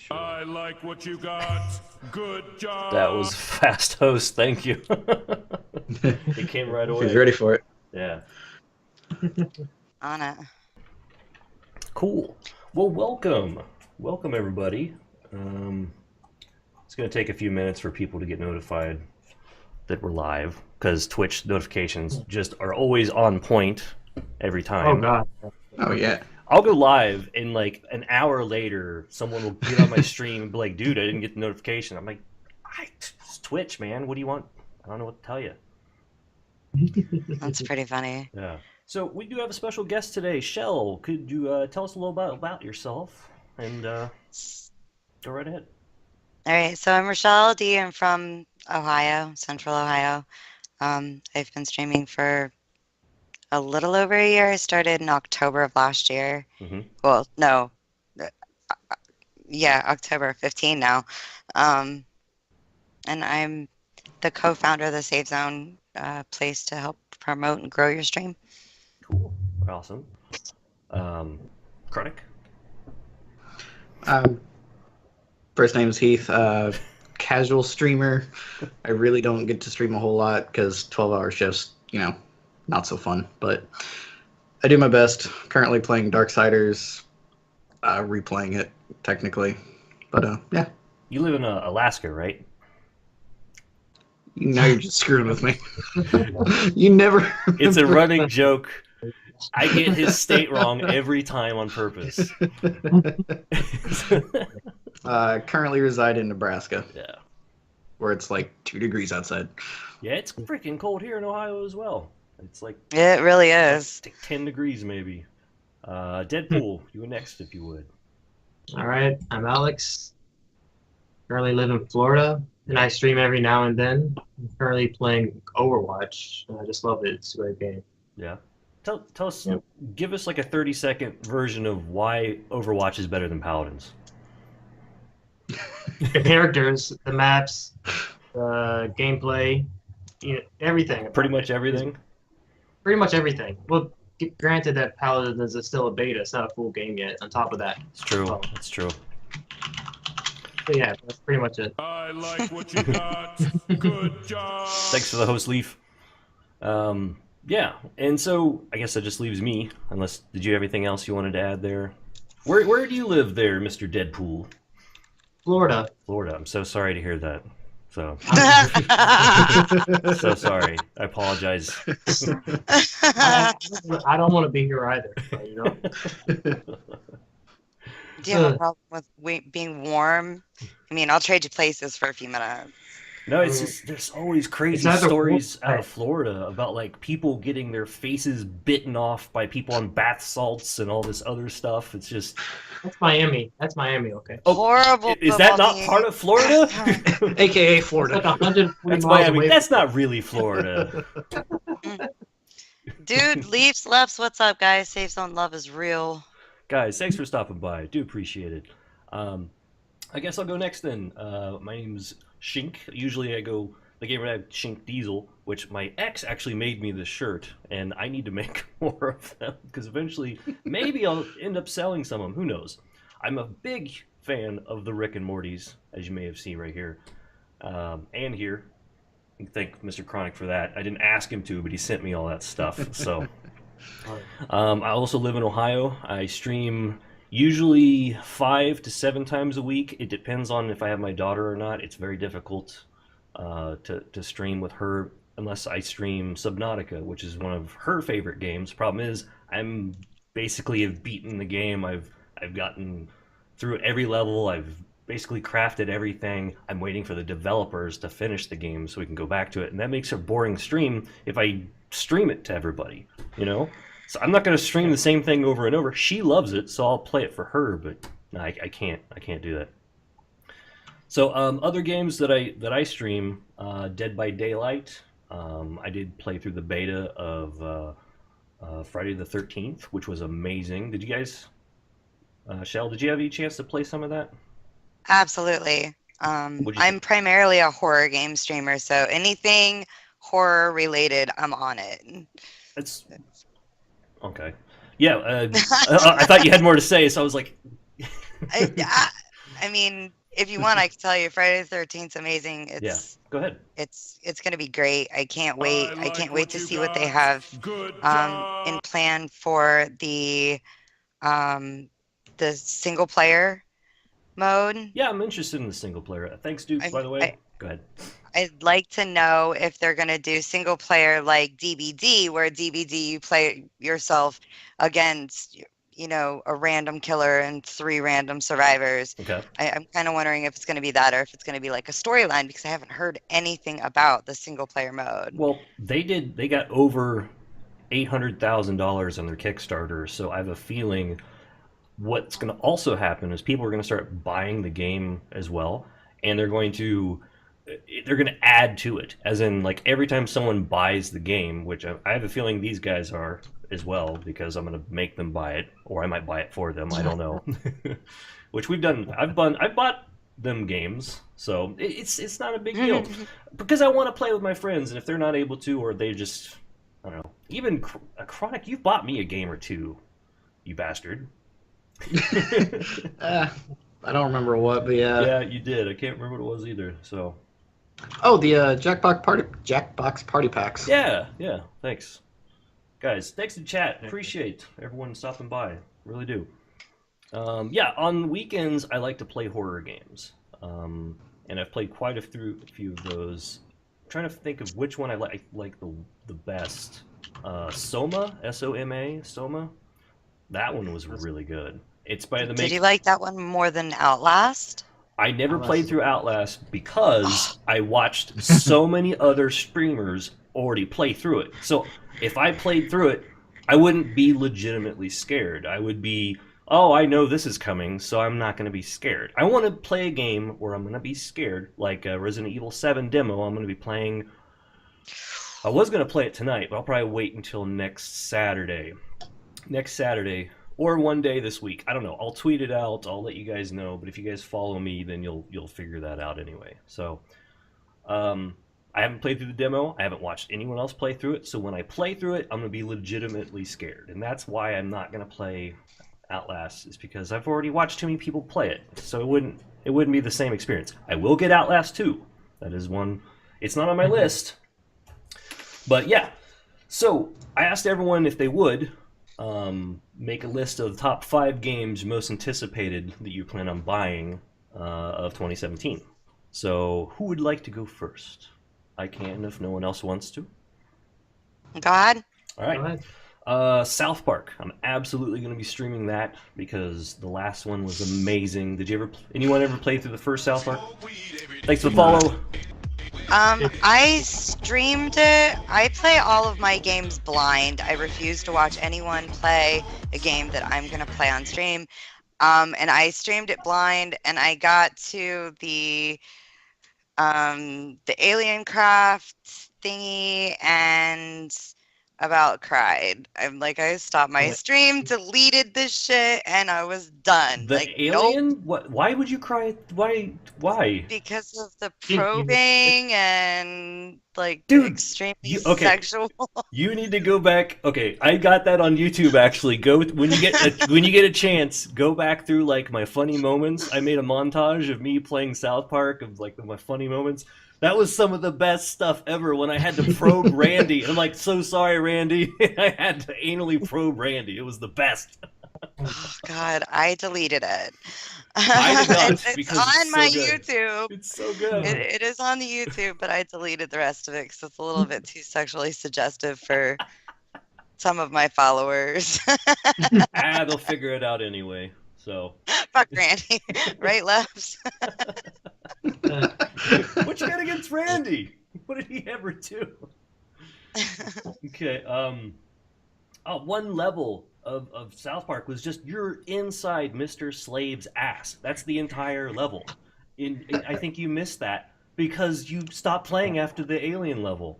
Sure. I like what you got. Good job. That was fast host. Thank you. It came right away. He's ready for it. Yeah. On it. Cool. Well, welcome. Welcome, everybody. It's going to take a few minutes for people to get notified that we're live, because Twitch notifications just are always on point every time. Oh, God. Oh, yeah. I'll go live, and like an hour later, someone will get on my stream and be like, dude, I didn't get the notification. I'm like, it's Twitch, man. What do you want? I don't know what to tell you. That's pretty funny. Yeah. So we do have a special guest today. Shell, could you tell us a little about yourself? And go right ahead. All right, so I'm RoshelleLD. I'm from Ohio, Central Ohio. I've been streaming for a little over a year. I started in October of last year. Mm-hmm. Well, no. Yeah, October 15 now. And I'm the co-founder of the Save Zone place to help promote and grow your stream. Cool. Awesome. Chronic? First name is Heath. Casual streamer. I really don't get to stream a whole lot because 12-hour shifts, not so fun. But I do my best. Currently playing Darksiders, replaying it technically. But yeah. You live in Alaska, right? Now you're just screwing with me. You never. It's a running joke. I get his state wrong every time on purpose. Currently reside in Nebraska. Yeah. Where it's like 2 degrees outside. Yeah, it's freaking cold here in Ohio as well. It's like It really is. 10 degrees maybe. Deadpool, you next if you would. All right, I'm Alex. Currently live in Florida, and I stream every now and then. I'm currently playing Overwatch, and I just love it. It's a great game. Yeah. Tell us, Yep. Give us like a 30-second version of why Overwatch is better than Paladins. The characters, the maps, the gameplay, everything. Pretty much everything? Pretty much everything. Well, granted that Paladins is still a beta. It's not a full game yet, on top of that. It's true. So, It's true. but yeah, that's pretty much it. I like what you got. Good job. Thanks for the host, Leaf. Yeah, and so I guess that just leaves me, unless, did you have anything else you wanted to add there? Where do you live there, Mr. Deadpool? Florida. Florida. I'm so sorry to hear that. So, so sorry. I apologize. I don't want to be here either. Do you have a problem with being warm? I mean, I'll trade you places for a few minutes. No, it's just, there's always crazy stories out of Florida about like people getting their faces bitten off by people on bath salts and all this other stuff. It's just That's Miami. That's Miami, okay. Oh, Horrible. is that not part of Florida? AKA It's Florida. like 140 That's miles Miami. away. That's not really Florida. Dude, Leafs, Leps, what's up, guys? Save Zone love is real. Guys, thanks for stopping by. I do appreciate it. I guess I'll go next then. My name's Shink. Usually I go the gamer tag Shink Diesel, which my ex actually made me this shirt, and I need to make more of them because eventually maybe I'll end up selling some of them. Who knows? I'm a big fan of the Rick and Morty's, as you may have seen right here, and here. Thank Mr. Chronic for that. I didn't ask him to, but he sent me all that stuff. So, I also live in Ohio. I stream usually 5 to 7 times a week. It depends on if I have my daughter or not. It's very difficult to stream with her unless I stream Subnautica, which is one of her favorite games. Problem is, I'm basically have beaten the game. I've gotten through every level. I've basically crafted everything. I'm waiting for the developers to finish the game so we can go back to it, and that makes a boring stream if I stream it to everybody, So I'm not going to stream the same thing over and over. She loves it, so I'll play it for her, but no, I can't do that. So other games that I stream, Dead by Daylight. I did play through the beta of Friday the 13th, which was amazing. Did you guys, Shell, did you have any chance to play some of that? Absolutely. I'm primarily a horror game streamer, so anything horror related, I'm on it. It's okay. Yeah, I thought you had more to say, so I was like, I mean, if you want, I can tell you Friday the 13th is amazing. Yeah, go ahead. It's going to be great. I can't wait. I like can't wait what to you see what they got. have Good in job. plan for um, the single player mode. Yeah, I'm interested in the single player. Thanks, Duke, by the way. Go ahead. I'd like to know if they're going to do single player like DBD, where DBD you play yourself against, a random killer and 3 random survivors. Okay. I'm kind of wondering if it's going to be that or if it's going to be like a storyline because I haven't heard anything about the single player mode. Well, they got over $800,000 on their Kickstarter, so I have a feeling what's going to also happen is people are going to start buying the game as well, and they're going to add to it, as in like every time someone buys the game, which I have a feeling these guys are as well, because I'm going to make them buy it, or I might buy it for them. I don't know. Which we've done. I've bought them games, so it's not a big deal because I want to play with my friends, and if they're not able to, or they just, I don't know. Even Chronic, you've bought me a game or two, you bastard. I don't remember what, but yeah. Yeah, you did. I can't remember what it was either. So. Oh, the Jackbox Party Packs. Yeah. Thanks, guys. Thanks in chat. Appreciate everyone stopping by. Really do. Yeah, on weekends I like to play horror games, and I've played quite a few of those. I'm trying to think of which one I like the best. Soma, S-O-M-A, Soma. That one was really good. It's by the. Did you like that one more than Outlast? I never played through Outlast because I watched so many other streamers already play through it. So if I played through it, I wouldn't be legitimately scared. I would be, oh, I know this is coming, so I'm not going to be scared. I want to play a game where I'm going to be scared, like Resident Evil 7 demo. I'm going to be playing. I was going to play it tonight, but I'll probably wait until next Saturday. Or one day this week. I don't know. I'll tweet it out. I'll let you guys know. But if you guys follow me, then you'll figure that out anyway. So, I haven't played through the demo. I haven't watched anyone else play through it. So when I play through it, I'm gonna be legitimately scared, and that's why I'm not gonna play Outlast. Is because I've already watched too many people play it. So it wouldn't be the same experience. I will get Outlast 2. That is one. It's not on my list. But yeah. So I asked everyone if they would. Make a list of the top 5 games most anticipated that you plan on buying of 2017. So, who would like to go first? I can if no one else wants to. Go ahead. All right. South Park. I'm absolutely going to be streaming that because the last one was amazing. Did anyone ever play through the first South Park? Thanks for the follow. I streamed it. I play all of my games blind. I refuse to watch anyone play a game that I'm going to play on stream. And I streamed it blind, and I got to the alien craft thingy and about cried. I stopped my stream, deleted this shit, and I was done. The alien? Nope. What? Why would you cry? Why? Because of the probing and dude, extremely sexual. You need to go back. Okay, I got that on YouTube actually. Go when you get a chance. Go back through my funny moments. I made a montage of me playing South Park of my funny moments. That was some of the best stuff ever when I had to probe Randy. I'm like, so sorry, Randy. I had to anally probe Randy. It was the best. Oh, God, I deleted it. I did not, it's on my YouTube. It's so good. It is on the YouTube, but I deleted the rest of it because it's a little bit too sexually suggestive for some of my followers. They'll figure it out anyway. So fuck Randy. Right, lefts. What you got against Randy? What did he ever do? Okay. One level of South Park was just you're inside Mr. Slave's ass. That's the entire level. I think you missed that because you stopped playing after the alien level.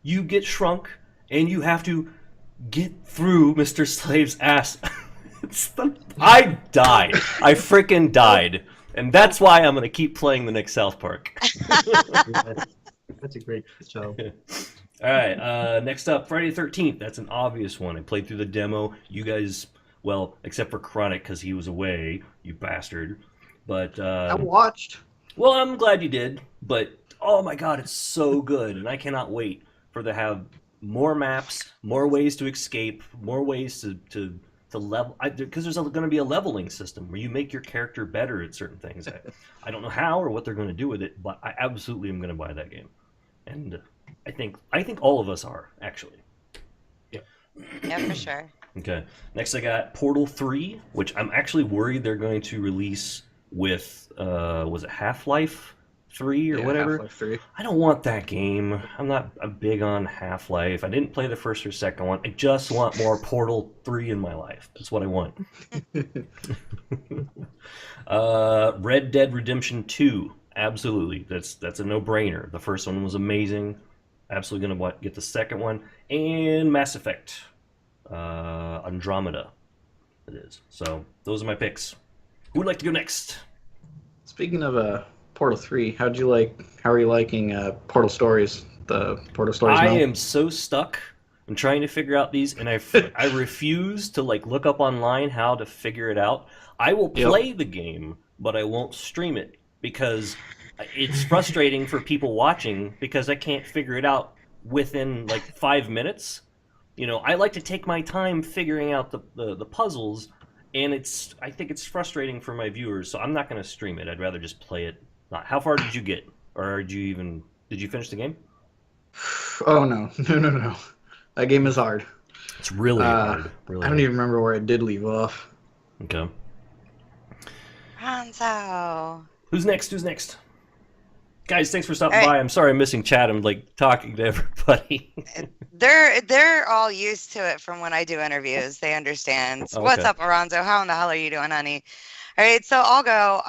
You get shrunk and you have to get through Mr. Slave's ass. I died. I freaking died. And that's why I'm going to keep playing the next South Park. That's a great show. All right, next up, Friday the 13th. That's an obvious one. I played through the demo. You guys, well, except for Chronic because he was away, you bastard. But I watched. well, I'm glad you did. But oh my god, it's so good, and I cannot wait for to have more maps, more ways to escape, more ways to level. Because there's going to be a leveling system where you make your character better at certain things. I don't know how or what they're going to do with it, but I absolutely am going to buy that game, and I think all of us are actually. Yeah, for sure. Okay. Next, I got Portal 3, which I'm actually worried they're going to release with, was it Half-Life 3 or Yeah, whatever? Half-Life 3. I don't want that game. I'm not big on Half-Life. I didn't play the first or second one. I just want more Portal 3 in my life. That's what I want. Red Dead Redemption 2. Absolutely. That's a no-brainer. The first one was amazing. Absolutely going to get the second one. And Mass Effect. Andromeda it is. So those are my picks. Who would like to go next? Speaking of Portal 3, how are you liking Portal Stories? The Portal Stories I mode? am so stuck. I'm trying to figure out these, and I refuse to look up online how to figure it out. I will play the game, but I won't stream it because it's frustrating for people watching because I can't figure it out within 5 minutes. I like to take my time figuring out the puzzles, and I think it's frustrating for my viewers, so I'm not going to stream it. I'd rather just play it. How far did you get? Or did you finish the game? Oh, no. No. That game is hard. It's really hard. Really I don't even remember where I did leave off. Okay. Hanzo. Who's next? Guys, thanks for stopping by. I'm sorry I'm missing chat. I'm talking to everybody. They're all used to it from when I do interviews. They understand. Okay. What's up, Alonzo? How in the hell are you doing, honey? All right, so I'll go.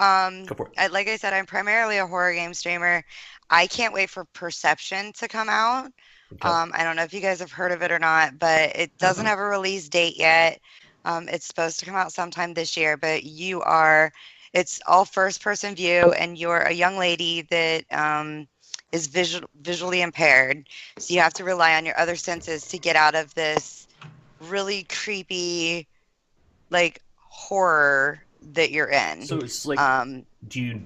Go for it. Like I said, I'm primarily a horror game streamer. I can't wait for Perception to come out. Okay. I don't know if you guys have heard of it or not, but it doesn't have a release date yet. It's supposed to come out sometime this year, but it's all first-person view, and you're a young lady that is visually impaired, so you have to rely on your other senses to get out of this really creepy, horror that you're in. So it's do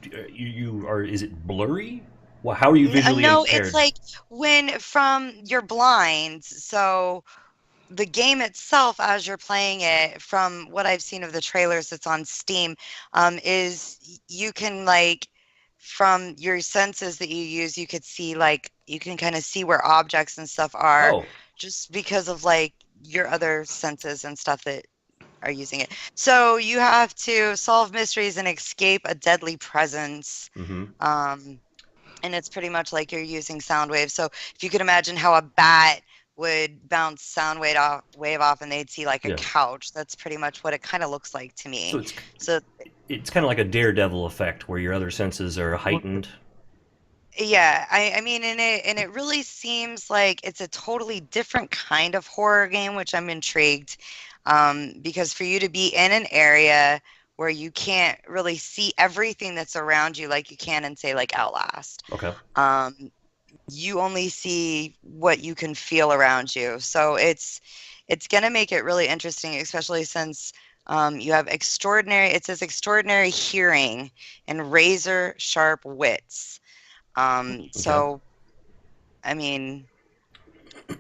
is it blurry? Well, how are you visually no, impaired? it's when you're blind, so the game itself, as you're playing it, from what I've seen of the trailers that's on Steam, is you can from your senses that you use, you could see you can kind of see where objects and stuff are, just because of your other senses and stuff that are using it. So you have to solve mysteries and escape a deadly presence. Mm-hmm. And it's pretty much like you're using sound waves. So if you could imagine how a bat would bounce sound wave off and they'd see a couch, that's pretty much what it kind of looks like to me. So it's kind of like a Daredevil effect where your other senses are heightened. Yeah, I mean, and it really seems like it's a totally different kind of horror game, which I'm intrigued, because for you to be in an area where you can't really see everything that's around you like you can in, say, Outlast. Okay. You only see what you can feel around you. So it's going to make it really interesting, especially since you have extraordinary hearing and razor sharp wits. So, I mean,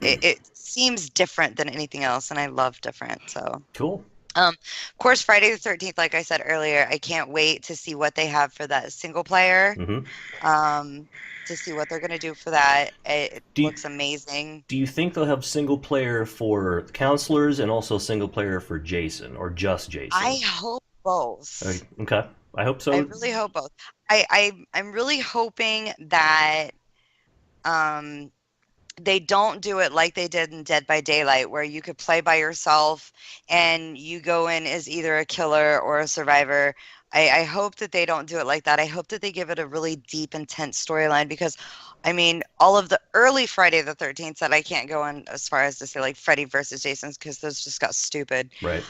it seems different than anything else, and I love different. So cool. Of course, Friday the 13th, like I said earlier, I can't wait to see what they have for that single player. Mm-hmm. To see what they're going to do for that. It looks amazing. Do you think they'll have single player for counselors and also single player for Jason, or just Jason? I hope both. Okay. I hope so. I really hope both. I'm really hoping that they don't do it like they did in Dead by Daylight, where you could play by yourself and you go in as either a killer or a survivor. I hope that they don't do it like that. I hope that they give it a really deep, intense storyline, because, I mean, all of the early Friday the 13th that I can't go in as far as to say Freddy versus Jason's, because those just got stupid. Right.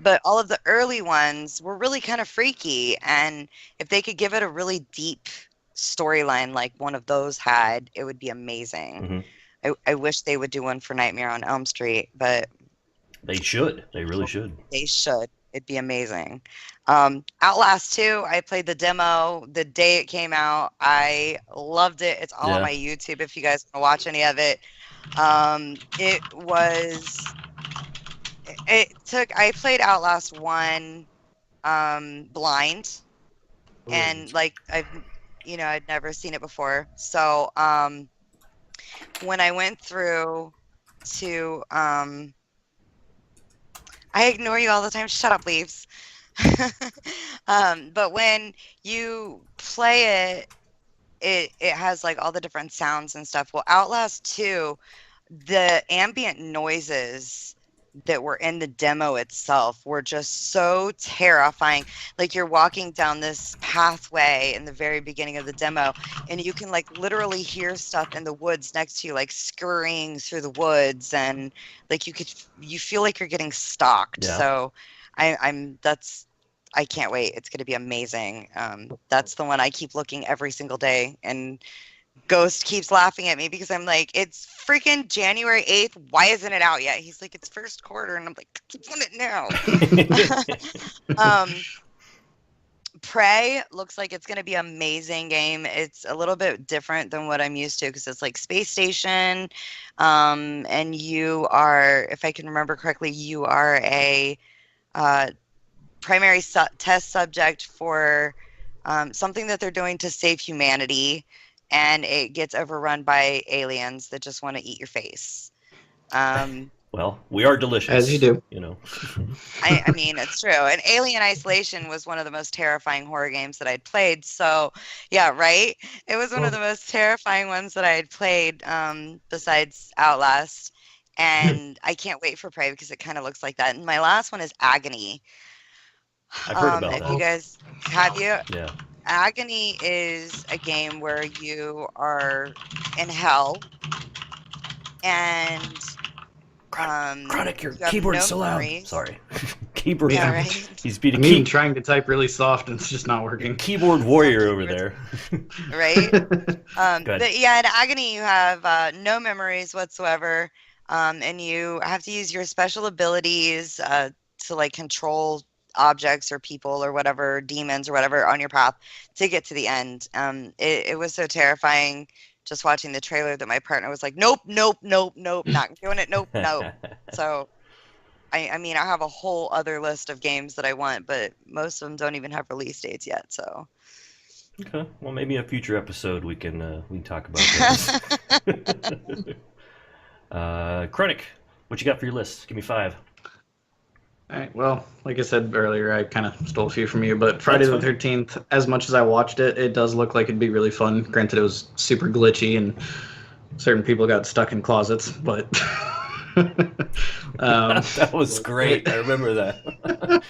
But all of the early ones were really kind of freaky, and if they could give it a really deep storyline like one of those had, it would be amazing. Mm-hmm. I wish they would do one for Nightmare on Elm Street, but they should. They really should. They should. It'd be amazing. Outlast 2, I played the demo the day it came out. I loved it. It's all on Yeah. my YouTube if you guys want to watch any of it. I played Outlast 1 blind, and like I'd never seen it before. So when I went through to I ignore you all the time. Shut up, leaves. But when you play it has like all the different sounds and stuff. Well, Outlast 2, the ambient noises that were in the demo itself were just so terrifying. Like you're walking down this pathway in the very beginning of the demo, and you can like literally hear stuff in the woods next to you, like scurrying through the woods, and like you feel like you're getting stalked. Yeah. So I can't wait. It's going to be amazing. That's the one I keep looking every single day, and Ghost keeps laughing at me because I'm like, it's freaking January 8th. Why isn't it out yet? He's like, it's first quarter. And I'm like, I want it now. Prey looks like it's going to be an amazing game. It's a little bit different than what I'm used to because it's like space station. And you are, if I can remember correctly, you are a primary test subject for something that they're doing to save humanity. And it gets overrun by aliens that just want to eat your face. Well, we are delicious. As you do. You know. I mean, it's true. And Alien Isolation was one of the most terrifying horror games that I'd played. So, yeah, right? It was one of the most terrifying ones that I had played besides Outlast. And I can't wait for Prey because it kind of looks like that. And my last one is Agony. I've heard about if that. you guys have you? Yeah. Agony is a game where you are in hell, and Chronic, your you have keyboard's no so loud. memories. Sorry. Keyboard. Yeah, right. He's being I'm even trying to type really soft and it's just not working. keyboard warrior over there. Right. Good. But yeah, in Agony you have no memories whatsoever, and you have to use your special abilities to like control objects or people or whatever, demons or whatever on your path to get to the end. It was so terrifying just watching the trailer that my partner was like, nope, not doing it, nope. So I mean, I have a whole other list of games that I want, but most of them don't even have release dates yet. So Okay. Well, maybe a future episode we can talk about this. Chronic, what you got for your list? Give me 5. All right. Well, like I said earlier, I kind of stole a few from you, but Friday the 13th, as much as I watched it, it does look like it'd be really fun. Granted, it was super glitchy and certain people got stuck in closets, but that was great. I remember that.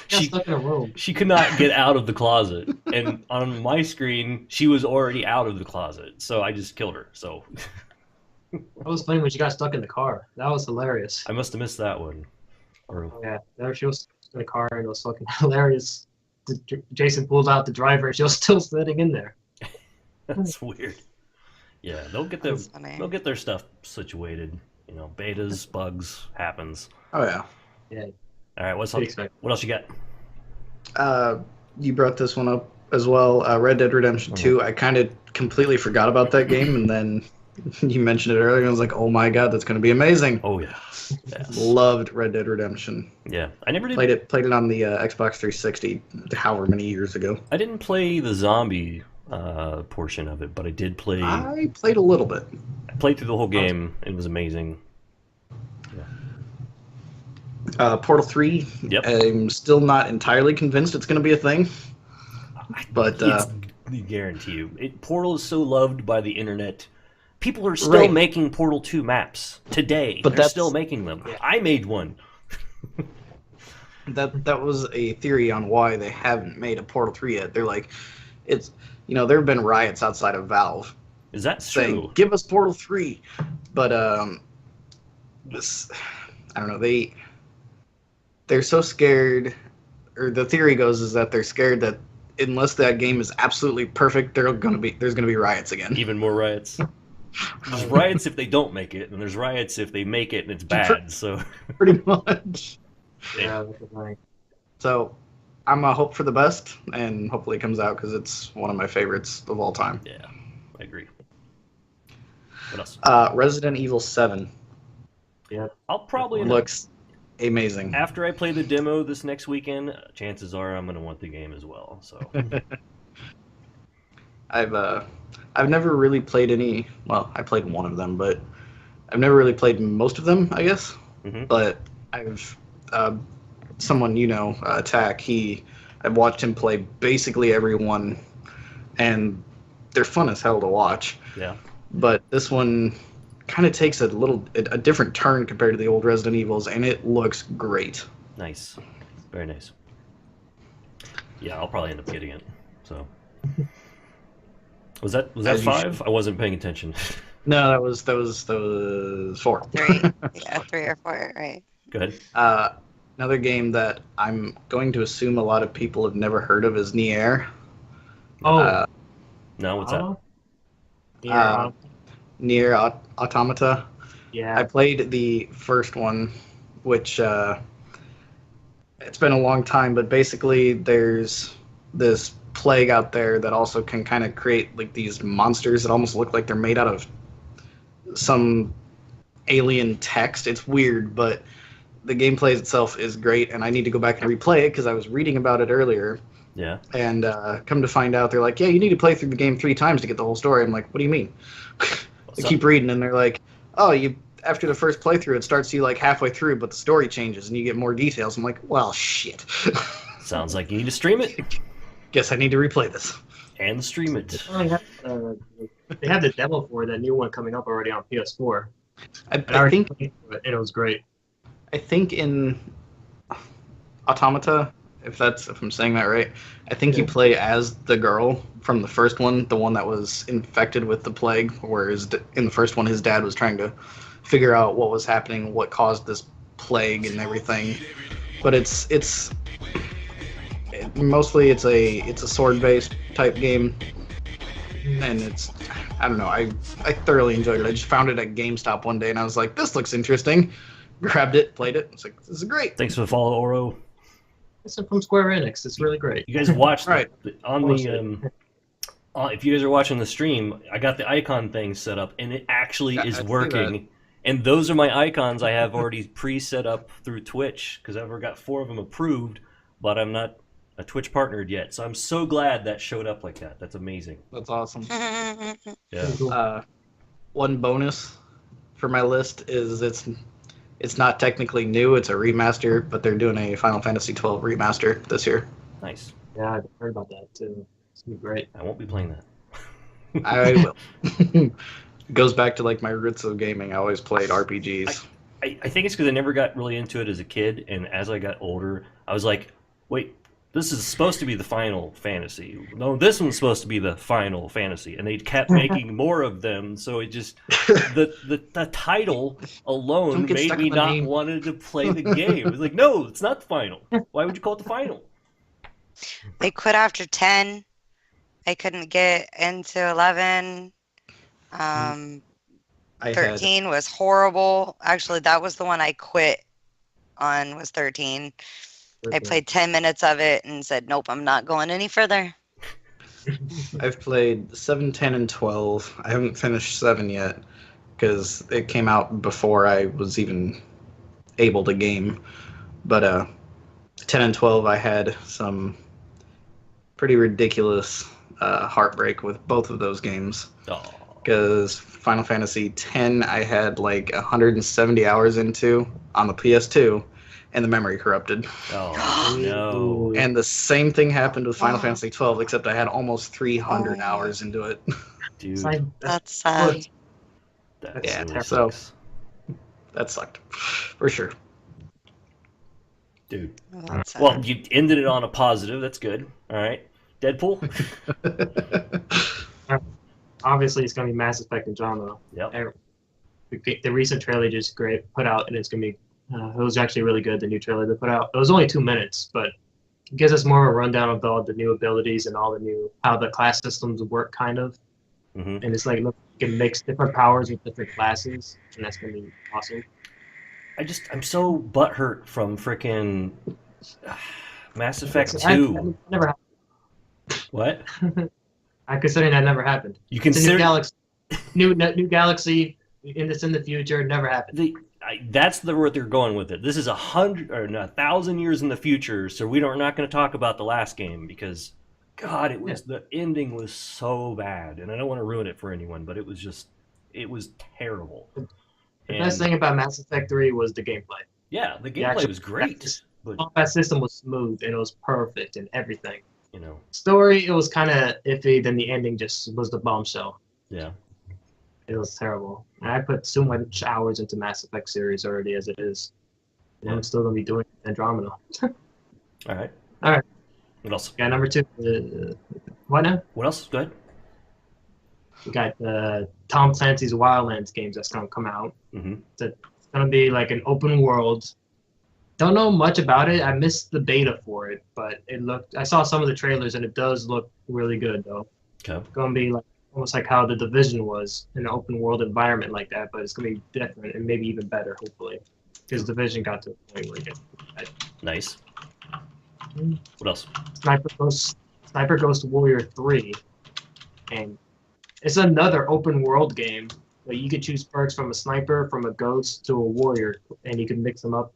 Stuck in a room. She could not get out of the closet, and on my screen, she was already out of the closet, so I just killed her. So I was playing when she got stuck in the car. That was hilarious. I must have missed that one. Or Yeah, there she was stuck in the car, and it was fucking hilarious. Jason pulled out the driver, and she was still sitting in there. that's weird. Yeah, they'll get their That's funny. they'll get their stuff situated. You know, betas, bugs, happens. oh yeah. Yeah, All right, what else you got? You brought this one up as well. Red Dead Redemption 2. I kind of completely forgot about that game, and then you mentioned it earlier, and I was like, oh my god, that's going to be amazing. Oh yeah, yes. Loved Red Dead Redemption. Yeah. I never did. Played it on the Xbox 360, however many years ago. I didn't play the zombie portion of it, but I did play. I played a little bit. I played through the whole game. It was amazing. Portal 3. Yep. I'm still not entirely convinced it's going to be a thing. But I guarantee you, Portal is so loved by the internet. People are still making Portal 2 maps today. But they're still making them. Yeah. I made one. that was a theory on why they haven't made a Portal 3 yet. They're like, it's there have been riots outside of Valve Is that saying, true? give us Portal 3. But this, I don't know, they're so scared, or the theory goes is that they're scared that unless that game is absolutely perfect, there's gonna be riots again. Even more riots. There's riots if they don't make it, and there's riots if they make it and it's bad. So Pretty much. Yeah, that's the thing. So I'm a hope for the best, and hopefully it comes out because it's one of my favorites of all time. Yeah, I agree. What else? Resident Evil 7 I'll probably end up, looks amazing. after I play the demo this next weekend. Chances are I'm going to want the game as well. So I've never really played any. Well, I played one of them, but I've never really played most of them, I guess. Mhm. But I've someone Attack. I've watched him play basically every one, and they're fun as hell to watch. yeah, But this one kind of takes a different turn compared to the old Resident Evils, and it looks great. nice, very nice. Yeah, I'll probably end up getting it. So was that As you 5? I wasn't paying attention. No, that was 4. 3. Yeah, 3 or 4, right? Go ahead. Another game that I'm going to assume a lot of people have never heard of is Nier. Oh, Uh, No, what's that? Yeah. Nier Automata. Yeah. I played the first one, which it's been a long time, but basically there's this plague out there that also can kind of create like these monsters that almost look like they're made out of some alien text. It's weird, but the gameplay itself is great, and I need to go back and replay it because I was reading about it earlier. Yeah. And come to find out, they're like, yeah, you need to play through the game 3 times to get the whole story. I'm like, what do you mean? I keep reading, and they're like, oh, after the first playthrough, it starts you like halfway through, but the story changes, and you get more details. I'm like, well, shit. Sounds like you need to stream it Guess I need to replay this. and stream it. They have the demo for that new one coming up already on PS4. I And I already think played it, and it was great. in Automata, if I'm saying that right, I think you play as the girl from the first one, the one that was infected with the plague, whereas in the first one his dad was trying to figure out what was happening, what caused this plague and everything. But mostly it's a sword-based type game, and I don't know, I thoroughly enjoyed it. I just found it at GameStop one day, and I was like, this looks interesting. Grabbed it, played it. It's like, this is great. Thanks for the follow, Oro. It's from Square Enix. It's really great. You guys watched Right. on the if you guys are watching the stream, I got the icon thing set up, and it actually I is see working. And those are my icons I have already pre-set up through Twitch because I've already got 4 of them approved, but I'm not a Twitch partnered yet. So I'm so glad that showed up like that. That's amazing. That's awesome. Yeah. Really cool. One bonus for my list is it's not technically new, it's a remaster, but they're doing a Final Fantasy 12 remaster this year. Nice. Yeah, I heard about that too. It's gonna be great. I won't be playing that. I will. Goes back to like my roots of gaming. I always played RPGs. I think it's because I never got really into it as a kid, and as I got older, I was like, wait, this is supposed to be the Final Fantasy. No, this one's supposed to be the Final Fantasy, and they kept making more of them. So it just the title alone Don't get made stuck me in the not name. wanted to play the game. It was like, no, it's not the Final. Why would you call it the Final? They quit after 10. I couldn't get into 11. I had 13 was horrible. Actually, that was the one I quit on, was 13. I played 10 minutes of it and said, nope, I'm not going any further. I've played 7, 10, and 12. I haven't finished 7 yet because it came out before I was even able to game. But 10 and 12, I had some pretty ridiculous heartbreak with both of those games. Oh, Because Final Fantasy X, I had like 170 hours into on the PS2, and the memory corrupted. oh no. And the same thing happened with Final Fantasy 12, except I had almost 300 hours into it. Dude, It's like, That's sad. that yeah, really so- sucks. That sucked, for sure. Dude. That's sad. Well, you ended it on a positive. That's good. All right. Deadpool? obviously, it's gonna be Mass Effect Andromeda. Yep. The recent trailer just put out, and it's gonna be. It was actually really good. The new trailer they put out. It was only 2 minutes, but it gives us more of a rundown of all the new abilities and all the new how the class systems work, kind of. Mm-hmm. And it's like, look, you can mix different powers with different classes, and that's gonna be awesome. I'm so butthurt from freaking Mass Effect I 2. never. What? I'm considering that never happened. You It's a new consider galaxy, new galaxy. It's in the future. It never happened. that's what they're going with it. This is 100 or no, 1,000 years in the future, so we're not going to talk about the last game because, God, Yeah. the ending was so bad, and I don't want to ruin it for anyone, but it was terrible. The best And thing about Mass Effect 3 was the gameplay. yeah, the The gameplay actual was great, but combat system was smooth and it was perfect and everything. you know, Story, it was kind of iffy. Then the ending just was the bombshell. yeah. It was terrible. And I put so much hours into Mass Effect series already as it is. And Yeah. I'm still gonna be doing Andromeda. All right. All right. What else? Got number 2. What now? What else? Go ahead. We got Tom Clancy's Wildlands games that's gonna come out. Mm-hmm. It's gonna be like an open world. Don't know much about it. I missed the beta for it, but it looked. I saw some of the trailers and it does look really good though. Okay. Gonna be like almost like how the Division was in an open world environment like that, but it's gonna be different and maybe even better, hopefully, because Division got to the point where it gets Nice. What else? Sniper Ghost Warrior 3, and it's another open world game. But you could choose perks from a sniper, from a ghost to a warrior, and you can mix them up,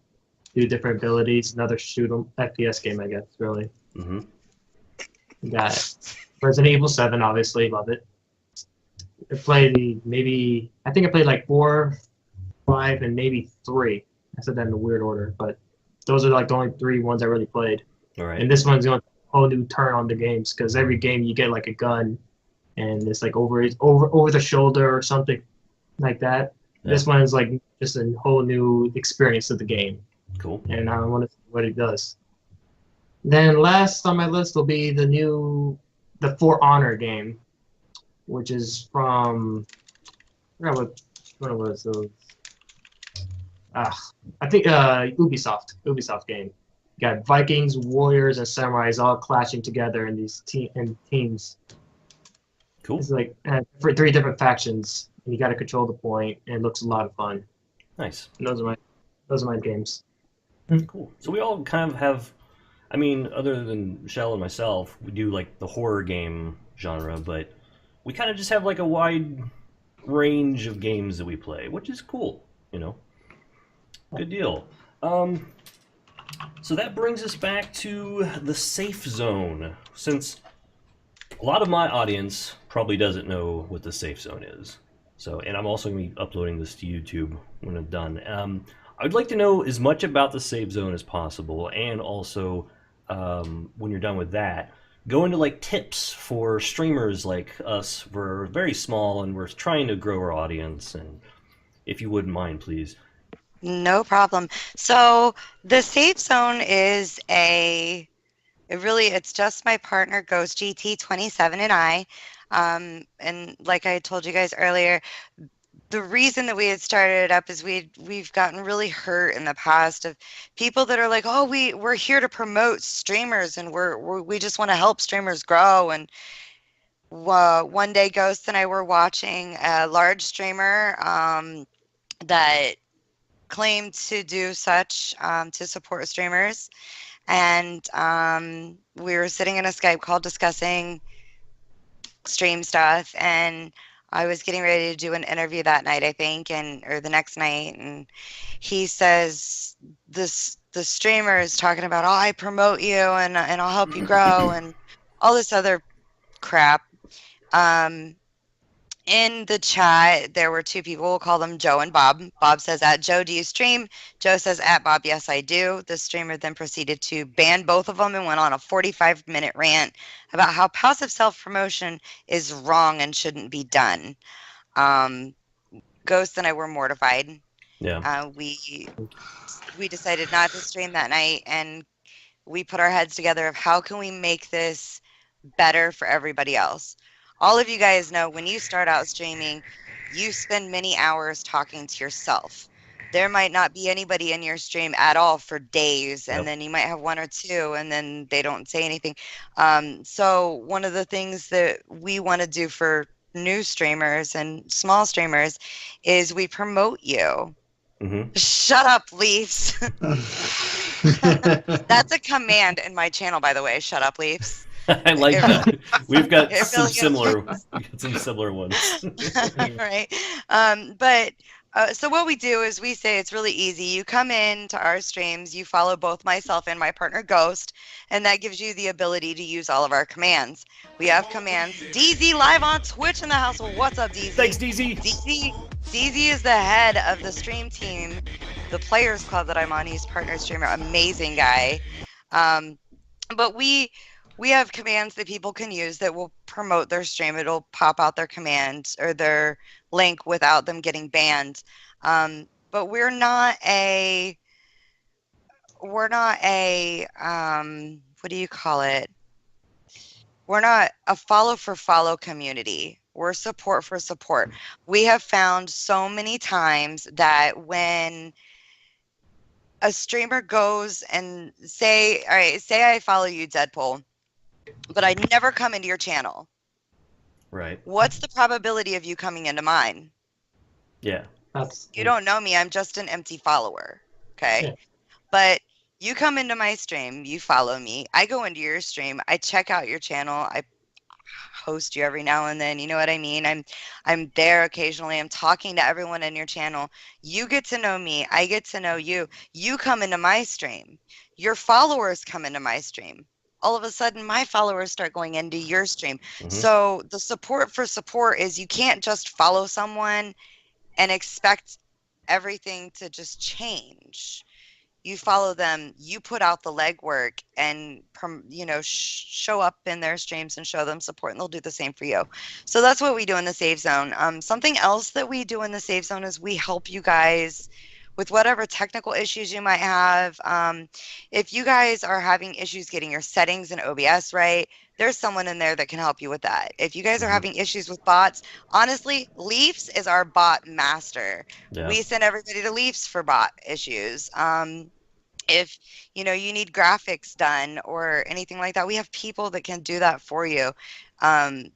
do different abilities. Another shoot 'em FPS game, I guess. Really, Mm-hmm. you got Resident Evil 7, obviously, love it. I played maybe I think I played like 4, 5, and maybe 3. I said that in a weird order, but those are like the only 3 ones I really played. All right. And this one's going to a whole new turn on the games because every game you get like a gun, and it's like over the shoulder or something like that. Yeah. This one is like just a whole new experience of the game, Cool. and I want to see what it does. Then last on my list will be the For Honor game, which is from I forgot what it was. I think Ubisoft game. You got Vikings, warriors, and samurais all clashing together in these teams. Cool. It's like for 3 different factions, and you got to control the point, and it looks a lot of fun. Nice. And those are my games. Cool. So we all kind of have, I mean, other than Michelle and myself, we do like the horror game genre, but we kind of just have like a wide range of games that we play, which is cool, you know. Good deal. So that brings us back to the safe zone, since a lot of my audience probably doesn't know what the safe zone is. So, and I'm also going to be uploading this to YouTube when I'm done. I'd like to know as much about the safe zone as possible, and also when you're done with that, go into like tips for streamers like us. We're very small and we're trying to grow our audience, and if you wouldn't mind, please. No problem. So the safe zone is it's just my partner Ghost GT27 and I. And like I told you guys earlier, the reason that we had started it up is we've gotten really hurt in the past of people that are like, oh, we're here to promote streamers and we just want to help streamers grow. And one day Ghost and I were watching a large streamer that claimed to do such to support streamers, and we were sitting in a Skype call discussing stream stuff, and I was getting ready to do an interview that night, I think, or the next night, and he says the streamer is talking about, oh, I promote you and I'll help you grow and all this other crap. In the chat, there were 2 people. We'll call them Joe and Bob. Bob says, at Joe, do you stream? Joe says, at Bob, yes, I do. The streamer then proceeded to ban both of them and went on a 45-minute rant about how passive self-promotion is wrong and shouldn't be done. Ghost and I were mortified. Yeah. We decided not to stream that night, and we put our heads together of how can we make this better for everybody else. All of you guys know when you start out streaming, you spend many hours talking to yourself. There might not be anybody in your stream at all for days, and then you might have 1 or 2, and then they don't say anything. So one of the things that we want to do for new streamers and small streamers is we promote you. Mm-hmm. Shut up, Leafs. That's a command in my channel, by the way. Shut up, Leafs. I like It that. really, We've got it some really similar. is. We got some similar ones. Right. But so what we do is we say it's really easy. You come in to our streams, you follow both myself and my partner Ghost, and that gives you the ability to use all of our commands. We have commands. DZ live on Twitch in the house. Well, what's up, DZ? Thanks, DZ. DZ is the head of the stream team, the Players Club that I'm on. He's partner streamer, amazing guy. But we have commands that people can use that will promote their stream. It'll pop out their command or their link without them getting banned. But we're not a what do you call it? We're not a follow for follow community. We're support for support. We have found so many times that when a streamer goes and say, all right, say I follow you, Deadpool, but I never come into your channel. Right. What's the probability of you coming into mine? Yeah. You don't know me. I'm just an empty follower. Okay. Yeah. But you come into my stream, you follow me. I go into your stream. I check out your channel. I host you every now and then. You know what I mean? I'm there occasionally. I'm talking to everyone in your channel. You get to know me. I get to know you. You come into my stream. Your followers come into my stream. All of a sudden, my followers start going into your stream. Mhm. So the support for support is you can't just follow someone and expect everything to just change. You follow them, you put out the legwork and show up in their streams and show them support, and they'll do the same for you. So that's what we do in the Save Zone. Something else that we do in the Save Zone is we help you guys with whatever technical issues you might have. If you guys are having issues getting your settings in OBS right, there's someone in there that can help you with that. If you guys are having issues with bots, honestly, Leafs is our bot master. Yeah. We send everybody to Leafs for bot issues. If you need graphics done or anything like that, we have people that can do that for you.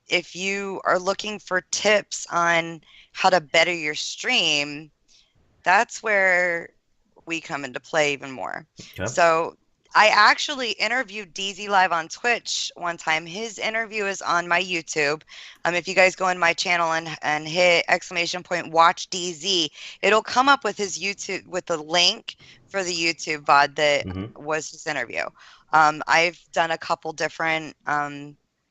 If you are looking for tips on how to better your stream, that's where we come into play even more. Okay. So I actually interviewed DZ live on Twitch one time. His interview is on my YouTube. If you guys go in my channel and hit ! watch DZ, it'll come up with his YouTube with the link for the YouTube VOD that was his interview. I've done a couple different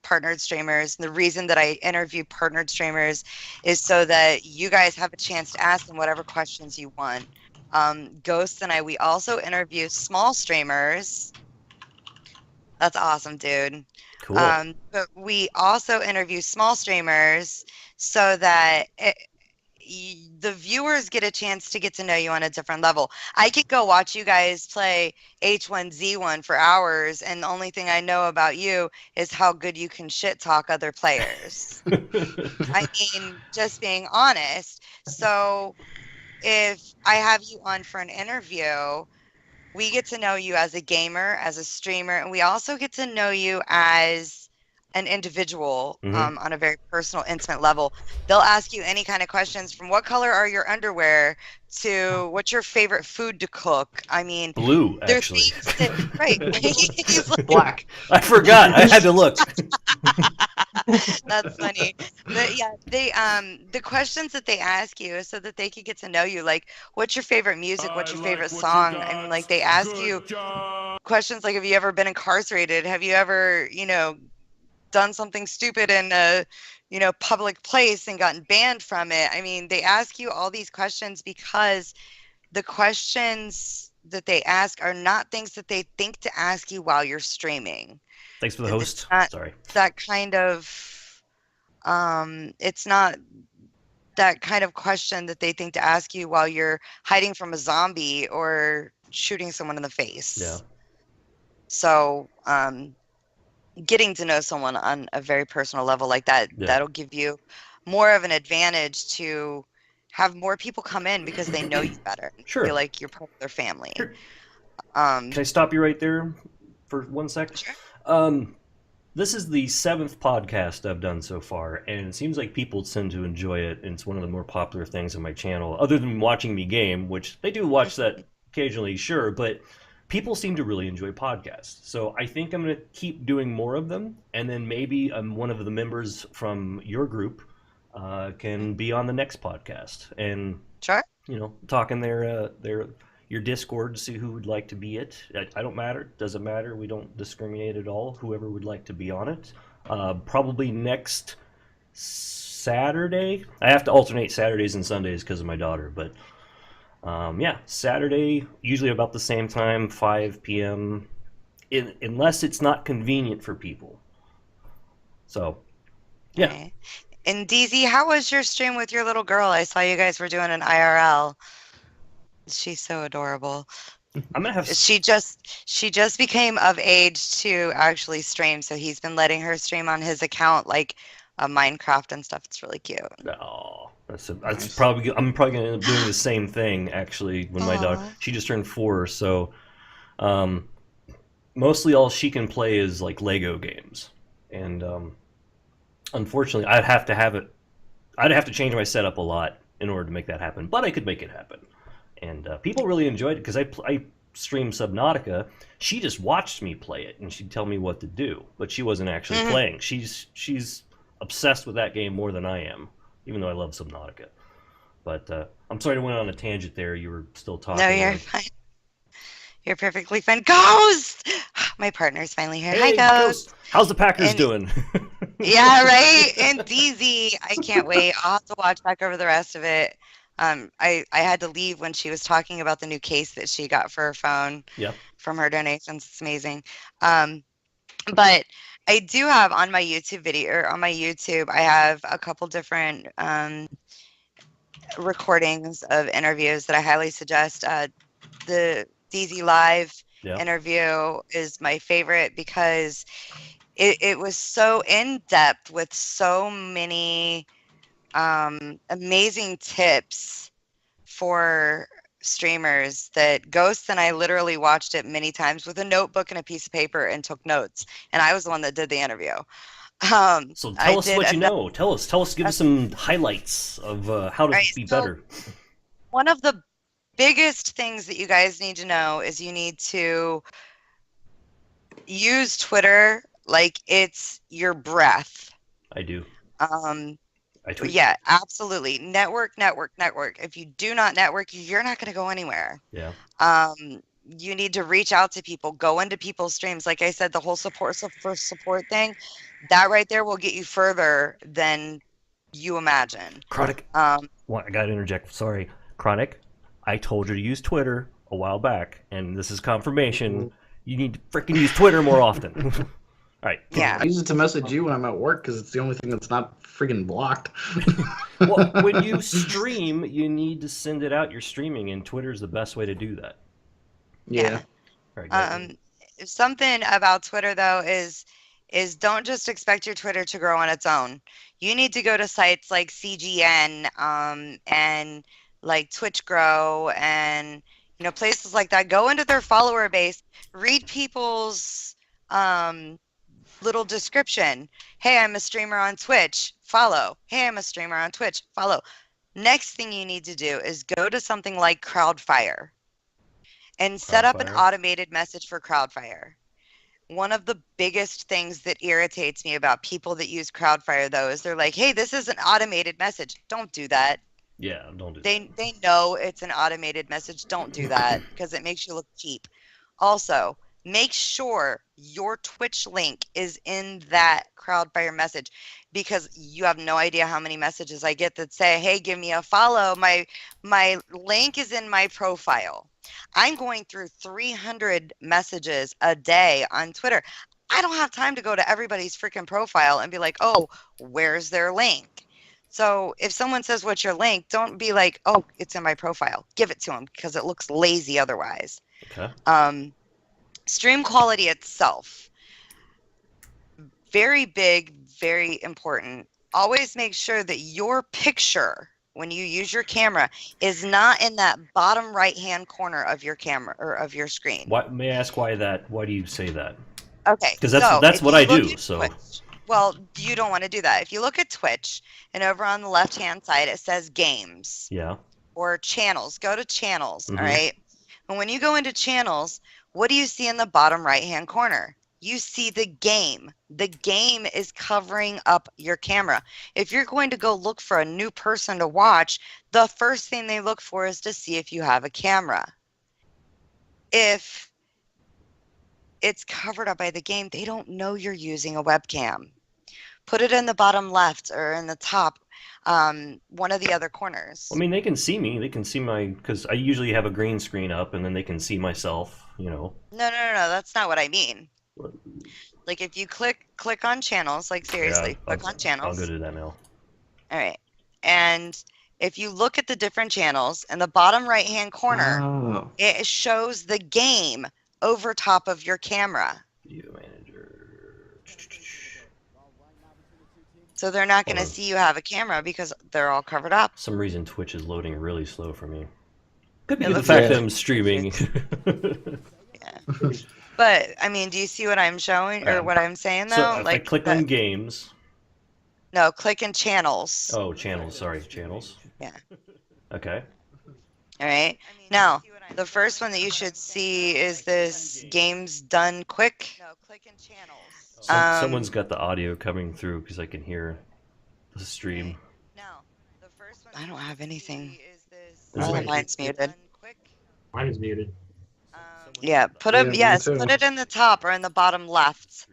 partnered streamers. The reason that I interview partnered streamers is so that you guys have a chance to ask them whatever questions you want. Ghost and we also interview small streamers. That's awesome, dude. Cool. But we also interview small streamers so that the viewers get a chance to get to know you on a different level. I could go watch you guys play H1Z1 for hours, and the only thing I know about you is how good you can shit talk other players. I mean, just being honest. So if I have you on for an interview, we get to know you as a gamer, as a streamer, and we also get to know you as an individual on a very personal, intimate level. They'll ask you any kind of questions from what color are your underwear to what's your favorite food to cook. I mean, blue, they're actually. things that, right. He's like, Black. I forgot. I had to look. that's funny. But yeah, they the questions that they ask you is so that they can get to know you. Like, what's your favorite music? What's your favorite song? I mean, like, they ask you questions like, have you ever been incarcerated? Have you ever, done something stupid in a public place and gotten banned from it? I mean, they ask you all these questions because the questions that they ask are not things that they think to ask you while you're streaming. Thanks for the host. Sorry. That kind of it's not that kind of question that they think to ask you while you're hiding from a zombie or shooting someone in the face. Yeah. So getting to know someone on a very personal level like that, that'll give you more of an advantage to have more people come in because they know you better. Sure. Feel like you're part of their family. Sure. Can I stop you right there for 1 sec? Sure. this is the 7th podcast I've done so far, and it seems like people tend to enjoy it, and it's one of the more popular things on my channel, other than watching me game, which they do watch that occasionally, sure, but people seem to really enjoy podcasts. So I think I'm going to keep doing more of them, and then maybe one of the members from your group can be on the next podcast, and Sure. talk in their your Discord to see who would like to be it. I don't matter. Doesn't matter. We don't discriminate at all. Whoever would like to be on it. Probably next Saturday. I have to alternate Saturdays and Sundays because of my daughter. But yeah, Saturday, usually about the same time, 5 p.m. Unless it's not convenient for people. So, yeah. Okay. And DZ, how was your stream with your little girl? I saw you guys were doing an IRL. She's so adorable. I'm gonna have. She just became of age to actually stream, so he's been letting her stream on his account, like Minecraft and stuff. It's really cute. Oh, that's Nice. probably. I'm probably gonna end up doing the same thing actually when my daughter. Aw. She just turned 4, so mostly all she can play is like Lego games, and unfortunately, I'd have to have it. I'd have to change my setup a lot in order to make that happen, but I could make it happen. And people really enjoyed it because I streamed Subnautica. She just watched me play it, and she'd tell me what to do, but she wasn't actually playing. She's obsessed with that game more than I am, even though I love Subnautica. But I'm sorry to went on a tangent there. You were still talking. No, you're fine. You're perfectly fine. Ghost! My partner's finally here. Hey, Hi, Ghost. How's the Packers And- doing? Yeah, right. And DZ, I can't wait. I'll have to watch back over the rest of it. I had to leave when she was talking about the new case that she got for her phone Yep. from her donations. It's amazing. But I do have on my YouTube video, or on my YouTube, I have a couple different recordings of interviews that I highly suggest. The DZ Live Yeah. interview is my favorite because it was so in depth with so many amazing tips for streamers that Ghost and I literally watched it many times with a notebook and a piece of paper and took notes. And I was the one that did the interview. So I tell us did what you ano- know. Tell us. Give us some highlights of how to Right, be so- better. One of the biggest things that you guys need to know is you need to use Twitter like it's your breath. I do. I tweet. Yeah, absolutely. Network. If you do not network, you're not going to go anywhere. Yeah. You need to reach out to people, go into people's streams. Like I said, the whole support thing, that right there will get you further than you imagine. Chronic. Well, I got to interject. Sorry, Chronic. I told you to use Twitter a while back, and this is confirmation. You need to freaking use Twitter more often. All right. Yeah. I use it to message you when I'm at work because it's the only thing that's not freaking blocked. Well, when you stream, you need to send it out. You're streaming, and Twitter's the best way to do that. Yeah. All right, go ahead. Something about Twitter though is don't just expect your Twitter to grow on its own. You need to go to sites like CGN and like Twitch Grow and places like that. Go into their follower base, read people's little description. Hey, I'm a streamer on Twitch. Follow. Hey, I'm a streamer on Twitch. Follow. Next thing you need to do is go to something like Crowdfire and set up an Crowdfire. automated message for Crowdfire. One of the biggest things that irritates me about people that use Crowdfire, though, is they're like, hey, this is an automated message. Don't do that. Yeah, don't do that. They know it's an automated message. Don't do that because it makes you look cheap. Also, make sure your Twitch link is in that Crowdfire message because you have no idea how many messages I get that say, hey, give me a follow. My link is in my profile. I'm going through 300 messages a day on Twitter. I don't have time to go to everybody's freaking profile and be like, oh, where's their link? So if someone says, what's your link? Don't be like, oh, it's in my profile. Give it to them because it looks lazy otherwise. Okay. Stream quality itself. Very big, very important. Always make sure that your picture, when you use your camera, is not in that bottom right-hand corner of your camera or of your screen. Why, may I ask why that? Why do you say that? Okay, Because so that's if what you I look do. at So Twitch, well, you don't want to do that. If you look at Twitch, and over on the left-hand side it says games yeah. or channels. Go to channels, all Mhm. right? And when you go into channels, what do you see in the bottom right-hand corner? You see the game. The game is covering up your camera. If you're going to go look for a new person to watch, the first thing they look for is to see if you have a camera. If it's covered up by the game, they don't know you're using a webcam. Put it in the bottom left or in the top, one of the other corners. I mean, they can see me. They can see my because I usually have a green screen up, and then they can see myself. You know. No, that's not what I mean. Like if you click on channels, like seriously, Yeah, click on I'll go channels. to that now. All right. And if you look at the different channels in the bottom right-hand corner, Oh. it shows the game over top of your camera. Video manager. So they're not going to Hold on. see you have a camera because they're all covered up. For some reason, Twitch is loading really slow for me. Could be It the looks fact like that I'm streaming. Yeah. But I mean, do you see what I'm showing or Yeah. what I'm saying though? So if I Like click on games. no, click in channels. Oh, channels. Sorry, channels. Yeah. Okay. All right. Now, the first one that you should see is this games done quick. No, click in channels. Someone's got the audio coming through because I can hear the stream. Now, the first one I don't have anything. Is Oh, it- mine's muted. Mine is muted. Yeah, put Yeah, them. mine Yes, too. put it in the top or in the bottom left.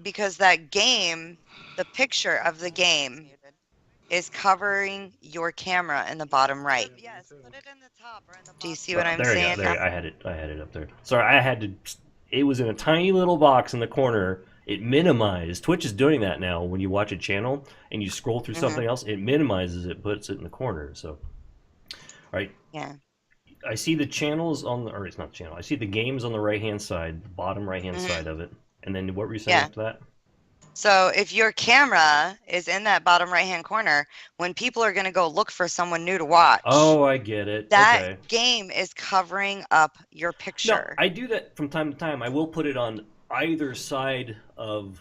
Because that game, the picture of the game, is covering your camera in the bottom right. Yes, put it in the top or in the bottom. Do you see what I'm there saying? you go. There, I had it up there. Sorry, I had to. It was in a tiny little box in the corner. It minimized. Twitch is doing that now. When you watch a channel and you scroll through something else, it minimizes it, puts it in the corner. So, all right. Yeah. I see the channels on the, or it's not the channel. I see the games on the right hand side, the bottom right hand side of it. And then what were you saying after that? So if your camera is in that bottom right-hand corner, when people are going to go look for someone new to watch, Oh, I get it. that Okay. game is covering up your No, picture. I do that from time to time. I will put it on either side of